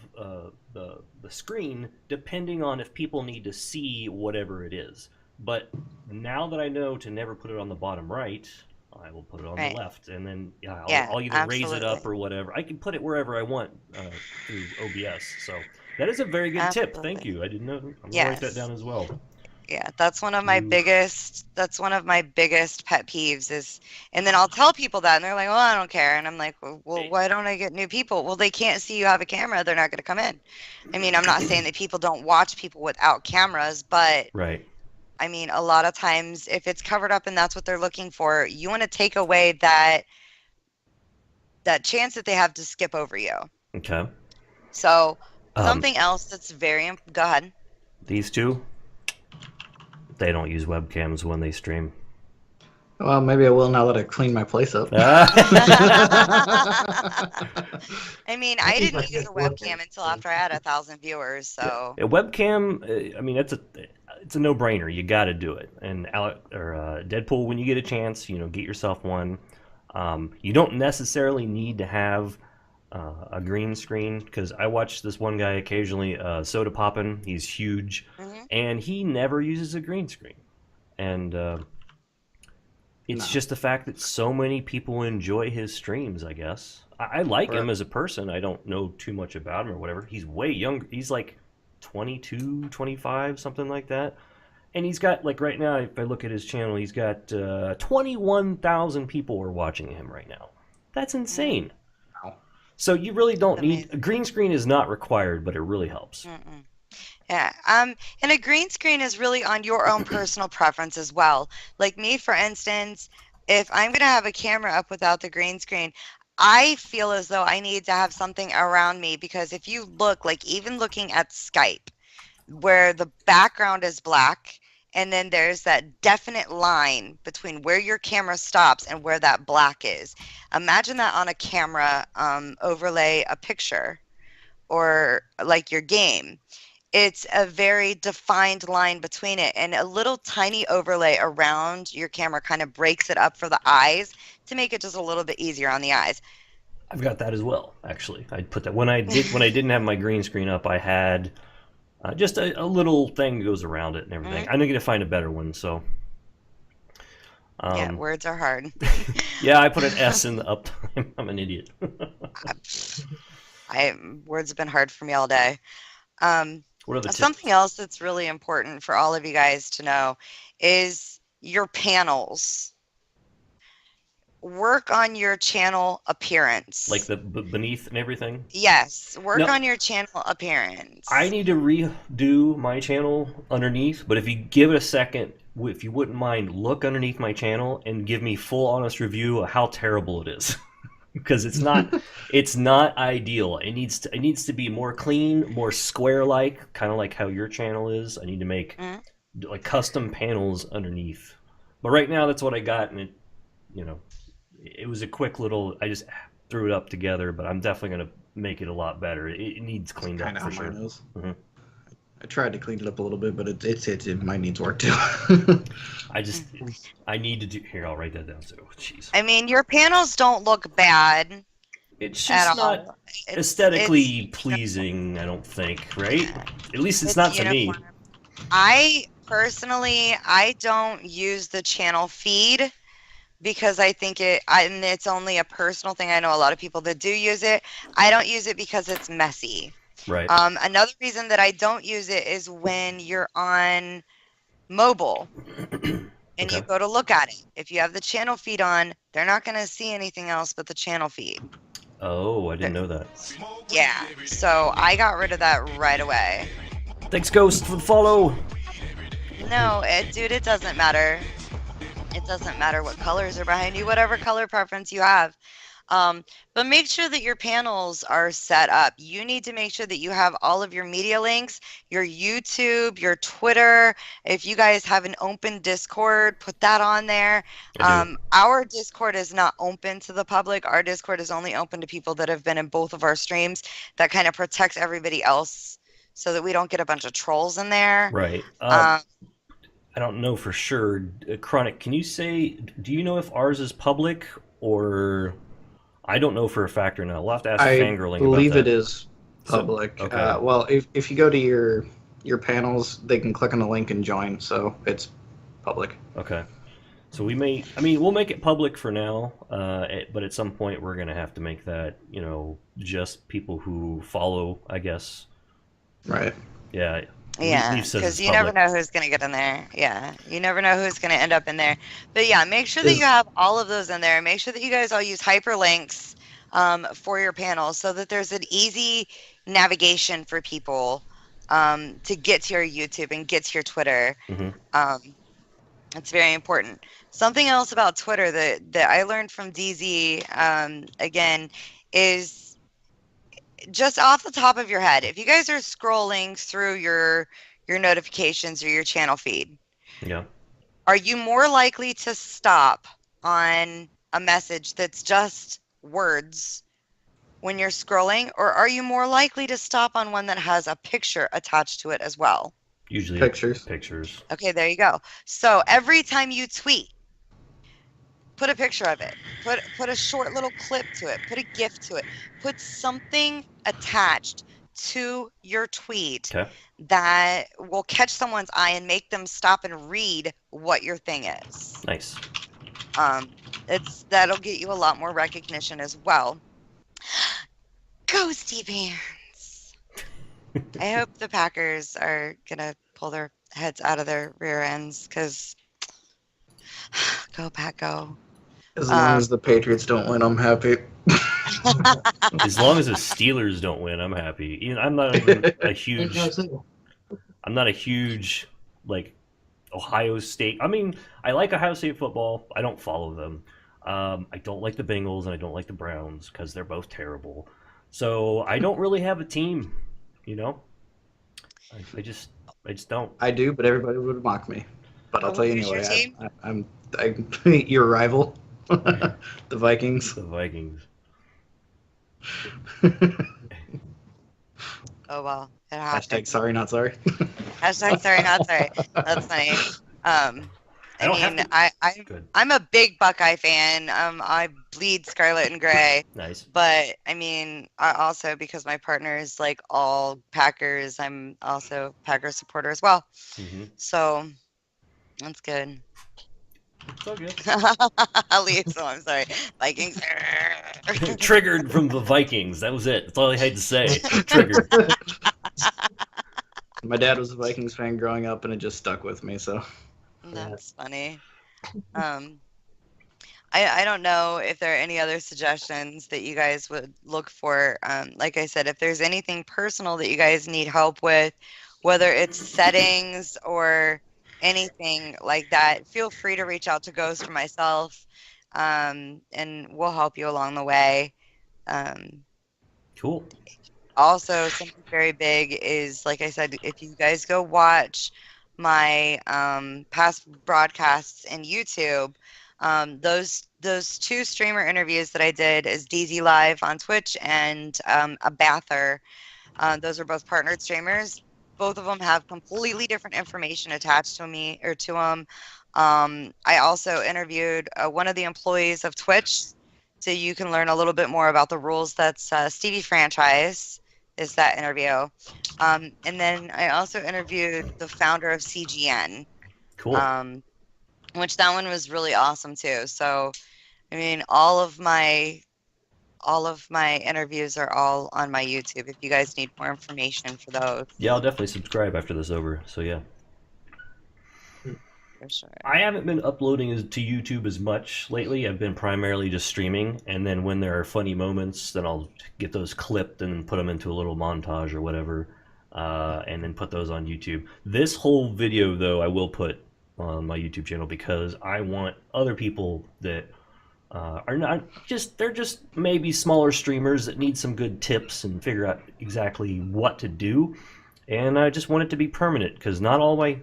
the screen, depending on if people need to see whatever it is. But now that I know to never put it on the bottom right, I will put it on Right. the left, and then Yeah, I'll either raise it up absolutely. or whatever. I can put it wherever I want through OBS. So that is a very good tip. Thank Absolutely. you. I didn't know. I'm gonna Yes. write that down as well. Yeah, that's one of my Mm. biggest pet peeves is, and then I'll tell people that and they're like, well, I don't care. And I'm like, well, why don't I get new people? Well, they can't see you have a camera. They're not going to come in. I mean, I'm not saying that people don't watch people without cameras, but Right. I mean, a lot of times if it's covered up and that's what they're looking for, you want to take away that chance that they have to skip over you. Okay. So something else that's go ahead. These two, they don't use webcams when they stream. Well, maybe I will now that I cleaned my place up. I mean, I I think didn't that's use a good work. webcam until after I had 1,000 viewers. So A webcam, I mean, it's a no-brainer. You got to do it. And Deadpool, when you get a chance, get yourself one. You don't necessarily need to have a green screen because I watch this one guy occasionally, Soda Poppin'. He's huge, and he never uses a green screen. And it's just the fact that so many people enjoy his streams, I guess. I like him as a person. I don't know too much about him or whatever. He's way younger. He's like 22, 25, something like that. And he's got, like right now, if I look at his channel, he's got 21,000 people are watching him right now. That's insane. Wow. So you really don't need... Amazing. A green screen is not required, but it really helps. yeah, and a green screen is really on your own personal preference as well. Like me, for instance, if I'm going to have a camera up without the green screen, I feel as though I need to have something around me because if you look, like even looking at Skype, where the background is black and then there's that definite line between where your camera stops and where that black is. Imagine that on a camera, overlay a picture or like your game. It's a very defined line between it, and a little tiny overlay around your camera kind of breaks it up for the eyes to make it just a little bit easier on the eyes. I've got that as well. Actually, I put that when I didn't have my green screen up. I had just a little thing that goes around it and everything. Mhm. I need to find a better one. So Yeah, words are hard. yeah, I put an S in the uptime. I'm an idiot. Words have been hard for me all day. What are the tips? Something else that's really important for all of you guys to know is your panels. Work on your channel appearance. Like the beneath and everything? Yes, work No. on your channel appearance. I need to redo my channel underneath, but if you give it a second, if you wouldn't mind, look underneath my channel and give me full honest review of how terrible it is. Because it's not ideal. It needs to be more clean, more square like, kind of like how your channel is. I need to make like custom panels underneath. But right now that's what I got, and it was a quick little. I just threw it up together, but I'm definitely gonna make it a lot better. It needs cleaned up for sure. Mm-hmm. I tried to clean it up a little bit, but it might need work too. I need to do here. I'll write that down too. Jeez. I mean, your panels don't look bad. It's just not aesthetically pleasing. I don't think, right? At least it's not to me. I personally, I don't use the channel feed because I think and it's only a personal thing. I know a lot of people that do use it. I don't use it because it's messy. Right. Another reason that I don't use it is when you're on mobile and you go to look at it. If you have the channel feed on, they're not going to see anything else but the channel feed. Oh, I didn't know that. Yeah, so I got rid of that right away. Thanks, Ghost, for the follow. No, dude, it doesn't matter. It doesn't matter what colors are behind you, whatever color preference you have. But make sure that your panels are set up. You need to make sure that you have all of your media links, your YouTube, your Twitter. If you guys have an open Discord, put that on there. Our Discord is not open to the public. Our Discord is only open to people that have been in both of our streams. That kind of protects everybody else so that we don't get a bunch of trolls in there. Right. I don't know for sure. Chronic, can you say, do you know if ours is public or... I don't know for a fact or not. We'll have to ask Fangirling about that. I believe it is public. So, okay. Well, if you go to your panels, they can click on the link and join, so it's public. Okay. So we'll make it public for now, but at some point we're going to have to make that, just people who follow, I guess. Right. Yeah. Yeah, because you never know who's going to get in there. Yeah, you never know who's going to end up in there. But yeah, make sure that you have all of those in there. Make sure that you guys all use hyperlinks for your panels so that there's an easy navigation for people to get to your YouTube and get to your Twitter. Mm-hmm. It's very important. Something else about Twitter that I learned from DZ, again, is just off the top of your head, if you guys are scrolling through your notifications or your channel feed, are you more likely to stop on a message that's just words when you're scrolling, or are you more likely to stop on one that has a picture attached to it as well? Usually pictures. Okay, there you go. So every time you tweet, put a picture of it. Put a short little clip to it. Put a GIF to it. Put something attached to your tweet that will catch someone's eye and make them stop and read what your thing is. Nice. That'll get you a lot more recognition as well. Ghosty Pants. I hope the Packers are gonna pull their heads out of their rear ends because go Pack go. As long as the Patriots don't win, I'm happy. As long as the Steelers don't win, I'm happy. I'm not even a huge. I'm not a huge like Ohio State. I mean, I like Ohio State football. I don't follow them. I don't like the Bengals and I don't like the Browns because they're both terrible. So I don't really have a team. I just don't. I do, but everybody would mock me. But I'll tell you anyway. I'm your rival. The Vikings. The Vikings. Oh well, it happened. Hashtag sorry, not sorry. Hashtag sorry, not sorry. That's funny. I don't have to. Good. I'm a big Buckeye fan. I bleed scarlet and gray. Nice. But I mean, I also because my partner is like all Packers, I'm also Packers supporter as well. Mm-hmm. So that's good. It's all good. So I'm sorry. Vikings. Triggered from the Vikings. That was it. That's all I had to say. Triggered. My dad was a Vikings fan growing up, and it just stuck with me. So That's funny. I don't know if there are any other suggestions that you guys would look for. Like I said, if there's anything personal that you guys need help with, whether it's settings or anything like that, feel free to reach out to Ghost or myself, and we'll help you along the way. Cool. Also, something very big is, like I said, if you guys go watch my past broadcasts in YouTube, those two streamer interviews that I did is DZ Live on Twitch and a Bather. Those are both partnered streamers. Both of them have completely different information attached to me or to them. I also interviewed one of the employees of Twitch, so you can learn a little bit more about the rules. That's Stevie Franchise is that interview. And then I also interviewed the founder of CGN. Cool. Which that one was really awesome too. So, I mean, all of my interviews are all on my YouTube. If you guys need more information for those, Yeah, I'll definitely subscribe after this over. So yeah. for sure. I haven't been uploading to YouTube as much lately. I've been primarily just streaming, and then when there are funny moments, then I'll get those clipped and put them into a little montage or whatever, and then put those on YouTube. This whole video, though, I will put on my YouTube channel because I want other people that are not just, they're just maybe smaller streamers that need some good tips and figure out exactly what to do. And I just want it to be permanent because not all my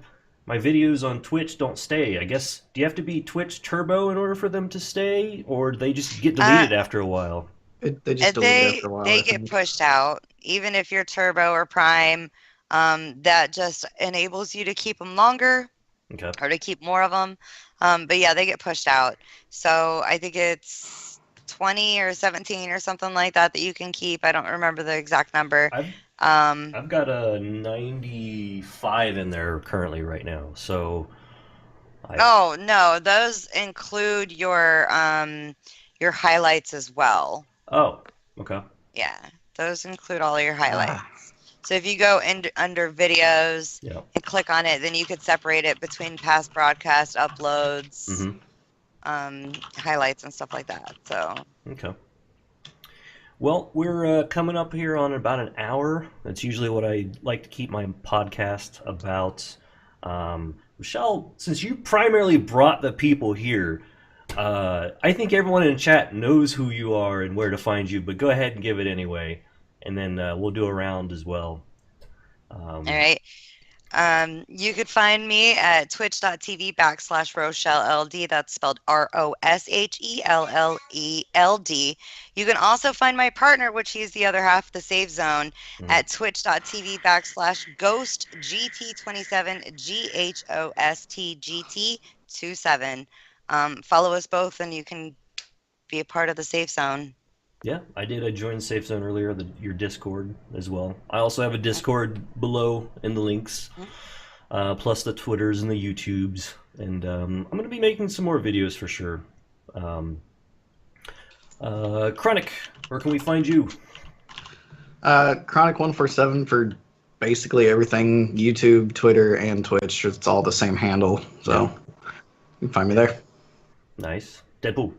videos on Twitch don't stay. I guess, do you have to be Twitch Turbo in order for them to stay, or do they just get deleted after a while? they just delete it after a while. They I get think. pushed out, even if you're Turbo or Prime. That just enables you to keep them longer. Okay. Or to keep more of them. But yeah, they get pushed out. So I think it's 20 or 17 or something like that you can keep. I don't remember the exact number. I've got a 95 in there currently right now. So. Oh no, those include your highlights as well. Oh, okay. Yeah, those include all your highlights. So if you go under videos and click on it, then you could separate it between past broadcast uploads, highlights, and stuff like that. So. Okay. Well, we're coming up here on about an hour. That's usually what I like to keep my podcast about. Rochelle, since you primarily brought the people here, I think everyone in chat knows who you are and where to find you, but go ahead and give it anyway. And then we'll do a round as well. All right. You could find me at twitch.tv/RoshelleLD. That's spelled RoshelleLD. You can also find my partner, which he's the other half, the Safe Zone, at twitch.tv/GhostGT27, GHOSTGT27. Follow us both, and you can be a part of the Safe Zone. Yeah, I did. I joined Safe Zone earlier, your Discord as well. I also have a Discord below in the links, plus the Twitters and the YouTubes. And I'm going to be making some more videos for sure. Chronic, where can we find you? Chronic147 for basically everything, YouTube, Twitter, and Twitch. It's all the same handle, so you can find me there. Nice. Deadpool.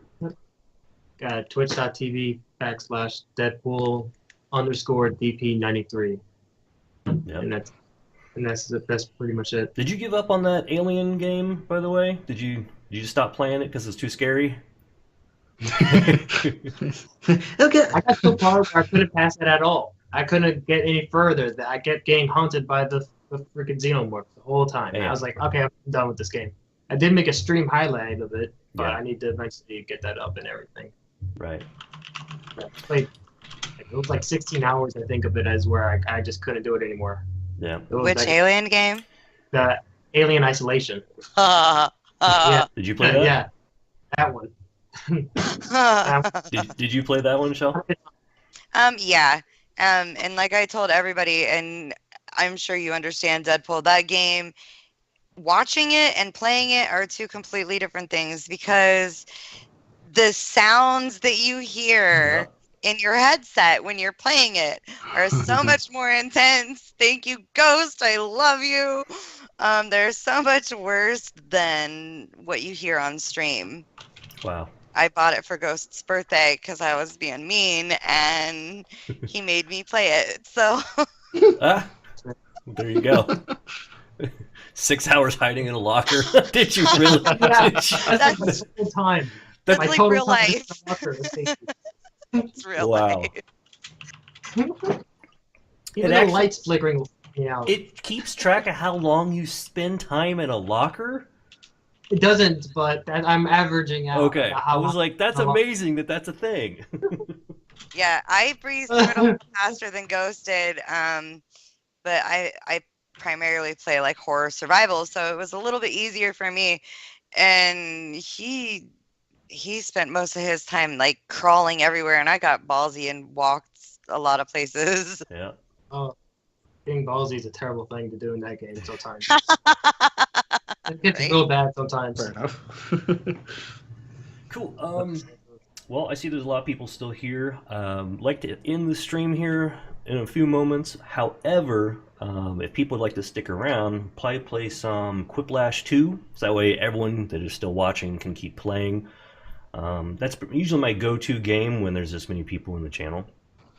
Twitch.tv/Deadpool_DP93. Yep. And that's pretty much it. Did you give up on that Alien game, by the way? Did you just stop playing it because it's too scary? Okay. I got so far where I couldn't pass it at all. I couldn't get any further. I kept getting haunted by the freaking xenomorph the whole time. Yeah. I was like, okay, I'm done with this game. I did make a stream highlight of it, but Yeah. I need to eventually get that up and everything. Right. Like, it was like 16 hours, I think, of it as where I just couldn't do it anymore. Yeah. It was Which like Alien game? the Alien Isolation. Did you play that? Yeah, that one. That Did you play that one, Shell? Yeah. And like I told everybody, and I'm sure you understand Deadpool, that game, watching it and playing it are two completely different things because the sounds that you hear in your headset when you're playing it are so much more intense. Thank you, Ghost. I love you. They're so much worse than what you hear on stream. Wow. I bought it for Ghost's birthday because I was being mean, and he made me play it. So Ah, there you go. 6 hours hiding in a locker. Did you really? Yeah, Did you- that's the whole time. that's My like total real time in life. the locker is safety. It's real Wow. life. Even It the actually- lights flickering will freak me out. It keeps track of how long you spend time in a locker? It doesn't, but I'm averaging out. Okay. about I how was long- like, that's how long- amazing that that's a thing. Yeah, I breezed through it a little faster than Ghost did. But I primarily play like horror survival, so it was a little bit easier for me. And he spent most of his time like crawling everywhere, and I got ballsy and walked a lot of places. Yeah. Oh, being ballsy is a terrible thing to do in that game sometimes. It gets Right. real bad sometimes. Fair enough. Cool. Well, I see there's a lot of people still here. Like to end the stream here in a few moments. However, if people would like to stick around, probably play some Quiplash 2. So that way everyone that is still watching can keep playing. That's usually my go-to game when there's this many people in the channel.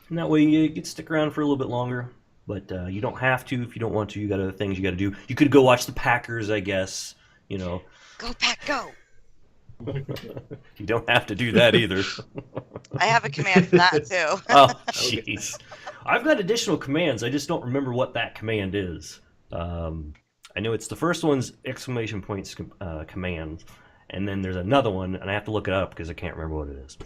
And that way you get to stick around for a little bit longer. But you don't have to if you don't want to. You got other things you got to do. You could go watch the Packers, I guess. You know. Go Pack, go! You don't have to do that either. I have a command for that too. Oh, jeez. I've got additional commands. I just don't remember what that command is. I know it's the first one's exclamation points command, and then there's another one, and I have to look it up because I can't remember what it is.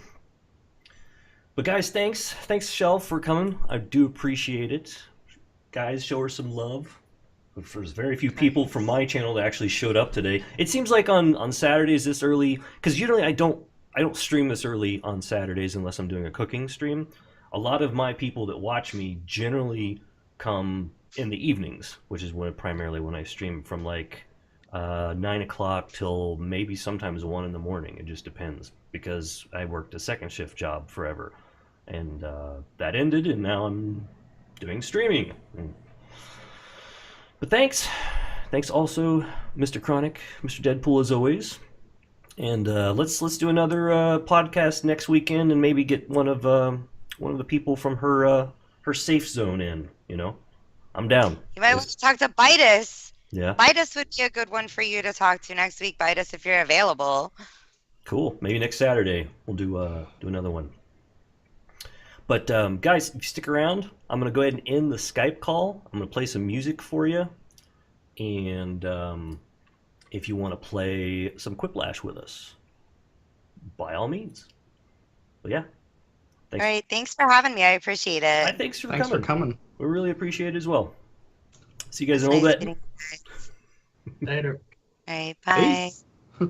But guys, thanks, Shell, for coming. I do appreciate it. Guys, show her some love. There's very few people from my channel that actually showed up today. It seems like on Saturdays this early, because usually I don't stream this early on Saturdays unless I'm doing a cooking stream. A lot of my people that watch me generally come in the evenings, which is primarily when I stream from like 9 o'clock till maybe sometimes 1 in the morning. It just depends because I worked a second shift job forever, and that ended, and now I'm doing streaming. But thanks also, Mr. Chronic, Mr. Deadpool, as always. And let's do another podcast next weekend, and maybe get one of the people from her safe zone in. You know, I'm down. You might want to talk to Bitus. Yeah. Bitus would be a good one for you to talk to next week, Bitus, if you're available. Cool. Maybe next Saturday we'll do another one. But guys, if you stick around, I'm gonna go ahead and end the Skype call. I'm gonna play some music for you, and if you want to play some Quiplash with us, by all means. But yeah, thanks. All right, thanks for having me. I appreciate it. Thanks for Thanks coming. for coming. We really appreciate it as well. See you guys It's in a little nice bit. meeting you guys. Later. All right, bye. Peace.